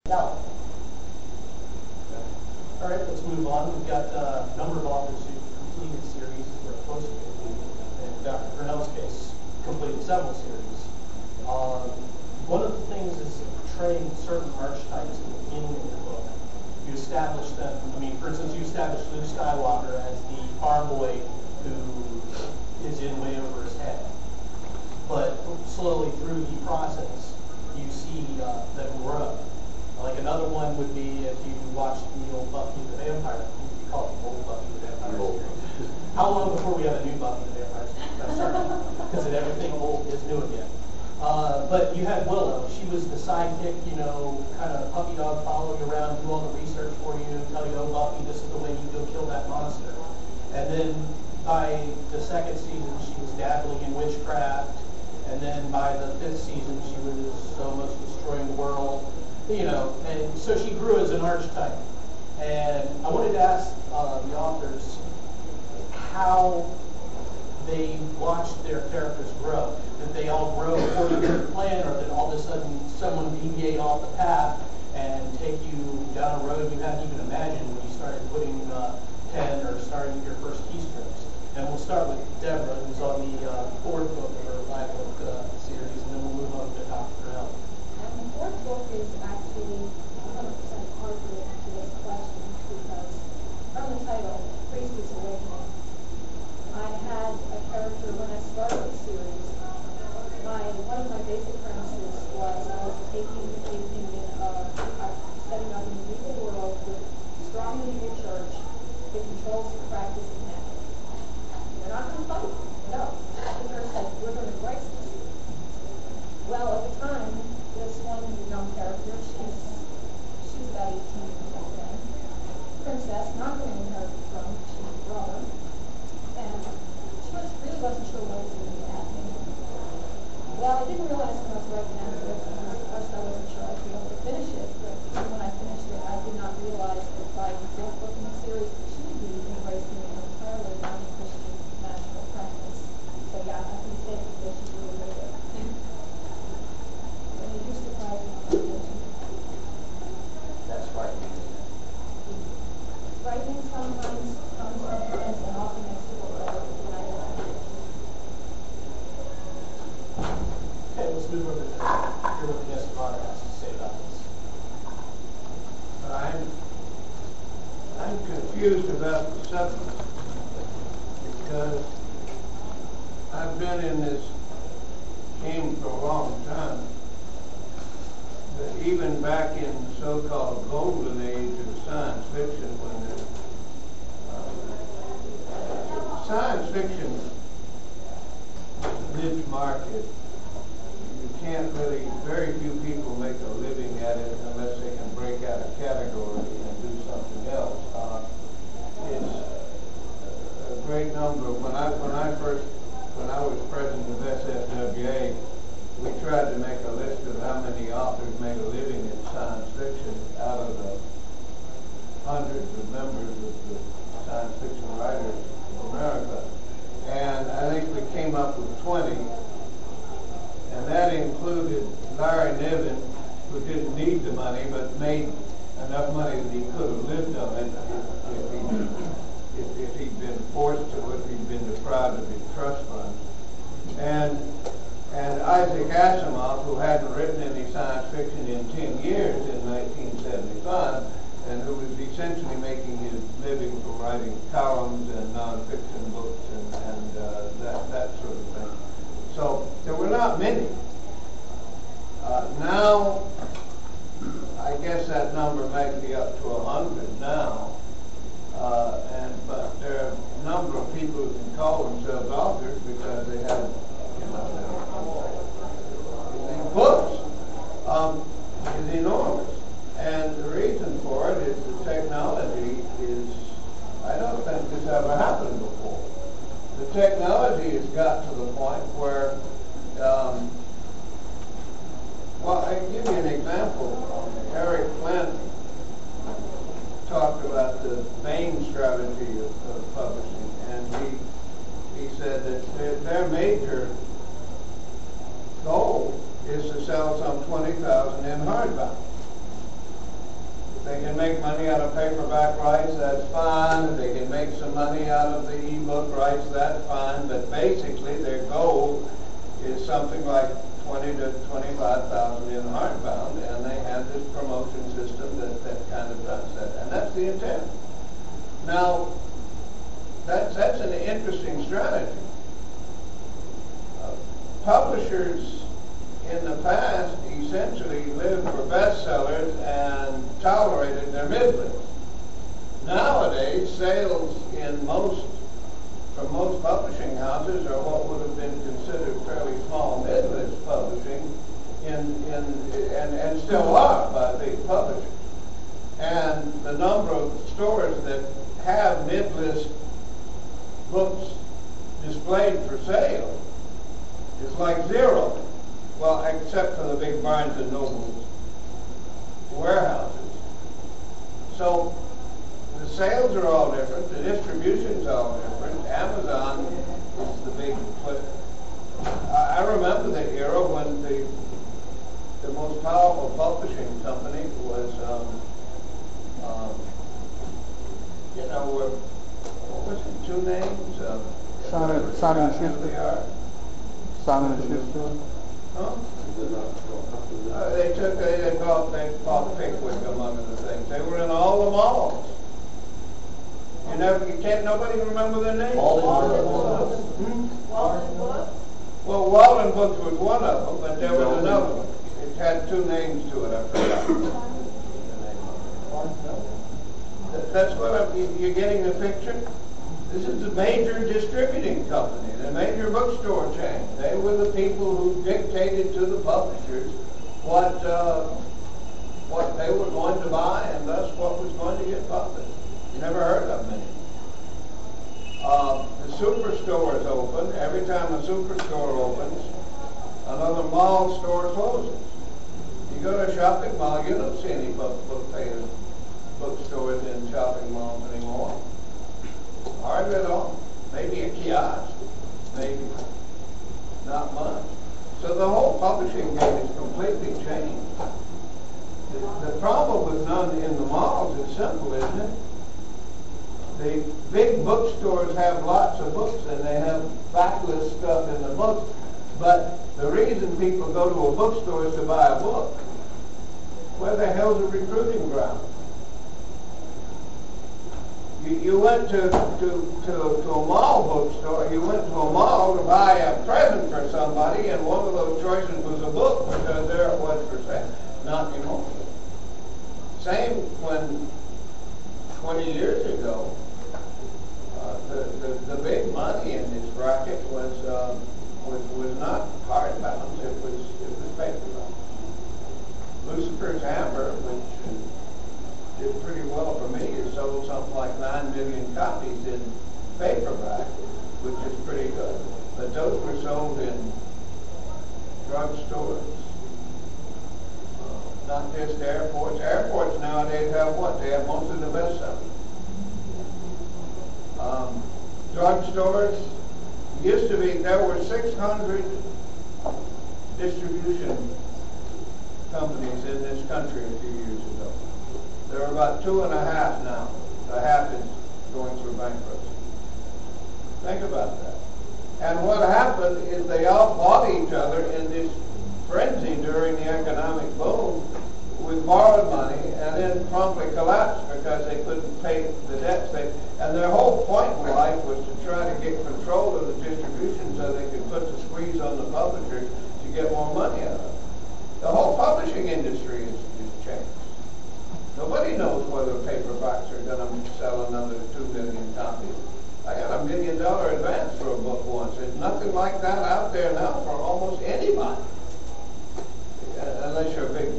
Yeah. All right, let's move on. We've got a number of authors who completed series or close to completing. In Dr. Pournelle's case, completed several series. One of the things is portraying certain archetypes in the beginning of your book. You establish them. I mean, for instance, you establish Luke Skywalker as the farm boy who is in way over his head. But slowly through the process, you see them grow. Like another one would be if you watched the old Buffy the Vampire, you call it the old Buffy the Vampire series. How long before we have a new Buffy the Vampire series? Because everything old is new again. But you had Willow. She was the sidekick, you know, kind of puppy dog, follow you around, do all the research for you, tell you, oh, Buffy, this is the way you go kill that monster. And then by the second season, she was dabbling in witchcraft. And then by the fifth season, she was almost destroying the world. You know, and so she grew as an archetype. And I wanted to ask the authors how they watched their characters grow. Did they all grow according to the plan, or did all of a sudden someone deviate off the path and take you down a road you hadn't even imagined when you started putting pen or starting your first keystrokes? And we'll start with Debra, who's on the fourth book of her 5-book series, and then we'll move on to Dr. Pournelle. The fourth book is actually 100% appropriate to this question because from the title, Priestess Awakening, I had a character when I started the series. One of my basic premises was I was taking the opinion of setting up a medieval world with a strong medieval church that controls the practice of magic. They're not going to fight. No. The church said, we're going to embrace this. Well, at the time, this one young character, she's about 18 years old then. Princess, not going to inherit the throne, she's a brother. And she really wasn't sure what was going to be happening. Well, I didn't realize when I was writing that book, at first I wasn't sure I'd be able to finish it, but when I finished it, I did not realize that by the fourth book in the series, she would be embracing an entirely non-Christian magical practice. So yeah, I can say that she's really good at it. And it used to surprise me. That's frightening. Frightening sometimes, and often makes people better than I did. Okay, let's move over to hear what the guest of honor has to say about this. I'm confused about the subject because I've been in this game for a long time. But even back in the so-called golden age of science fiction, when the science fiction niche market, you can't really, very few people make a living at it unless they can break out a category and do something else. It's a great number. When I was president of SFWA, we tried to make a list of how many authors made a living in science fiction out of the hundreds of members of the Science Fiction Writers of America. And I think we came up with 20. And that included Larry Niven, who didn't need the money, but made enough money that he could have lived on it if he'd been forced to, if he'd been deprived of his trust funds. And Isaac Asimov, who hadn't written any science fiction in 10 years in 1975, and who was essentially making his living from writing columns and nonfiction books and that sort of thing. So there were not many. Now, I guess that number might be up to 100 now. But there are a number of people who can call themselves authors because they have, books is enormous. And the reason for it is the technology is, I don't think this ever happened before. The technology has got to the point where, well, I can give you an example. Eric Flint talked about the Bain strategy of publishing, and he said that their major goal is to sell some 20,000 in hardback. they can make money out of paperback rights, that's fine. If they can make some money out of the ebook rights, that's fine. But basically their goal is something like 20 to 25,000 in hardbound, and they have this promotion system that kind of does that. And that's the intent. Now, that's an interesting strategy. Publishers in the past essentially lived for bestsellers and tolerated their mid-list. Nowadays, sales from most publishing houses are what would have been considered fairly small mid-list publishing, and still are by big publishers. And the number of stores that have mid-list books displayed for sale is like zero. Well, except for the big Barnes and Noble warehouses. So the sales are all different, the distribution's all different. Amazon is the big flip. I remember the era when the most powerful publishing company was, what was it, two names? Simon Schuster. Simon and Schuster. Huh? They bought Pickwick among the things. They were in all the malls. Nobody remember their names? Walden Books? Well, Walden Books was one of them, but there was another one. It had two names to it, I forgot. That's what you're getting the picture? This is a major distributing company, the major bookstore chain. They were the people who dictated to the publishers what they were going to buy and thus what was going to get published. You never heard of many. The superstores open. Every time a superstore opens, another mall store closes. You go to a shopping mall, you don't see any bookstores in shopping malls anymore. Hardly at all. Maybe a kiosk. Maybe. Not much. So the whole publishing game is completely changed. The problem with none in the malls is simple, isn't it? The big bookstores have lots of books and they have backlist stuff in the books. But the reason people go to a bookstore is to buy a book. Where the hell's a recruiting ground? You went to a mall bookstore, you went to a mall to buy a present for somebody, and one of those choices was a book because there it was for sale. Not anymore. Same when 20 years ago, the big money in this racket was not hardbound, it was paperbound. Lucifer's Hammer, which did pretty well for me, it sold something like 9 million copies in paperback, which is pretty good. But those were sold in drugstores, not just airports. Airports nowadays have what? They have most of the bestsellers. Drugstores, used to be, there were 600 distribution companies in this country a few years ago. There are about 2.5 now. The half is going through bankruptcy. Think about that. And what happened is they all bought each other in this frenzy during the economic boom with borrowed money and then promptly collapsed because they couldn't pay the debts. And their whole point in life was to try to get control of the distribution so they could put the squeeze on the publishers to get more money out of it. The whole publishing industry is changed. Nobody knows whether paperbacks are going to sell another 2 million copies. I got $1 million advance for a book once. There's nothing like that out there now for almost anybody, unless you're a big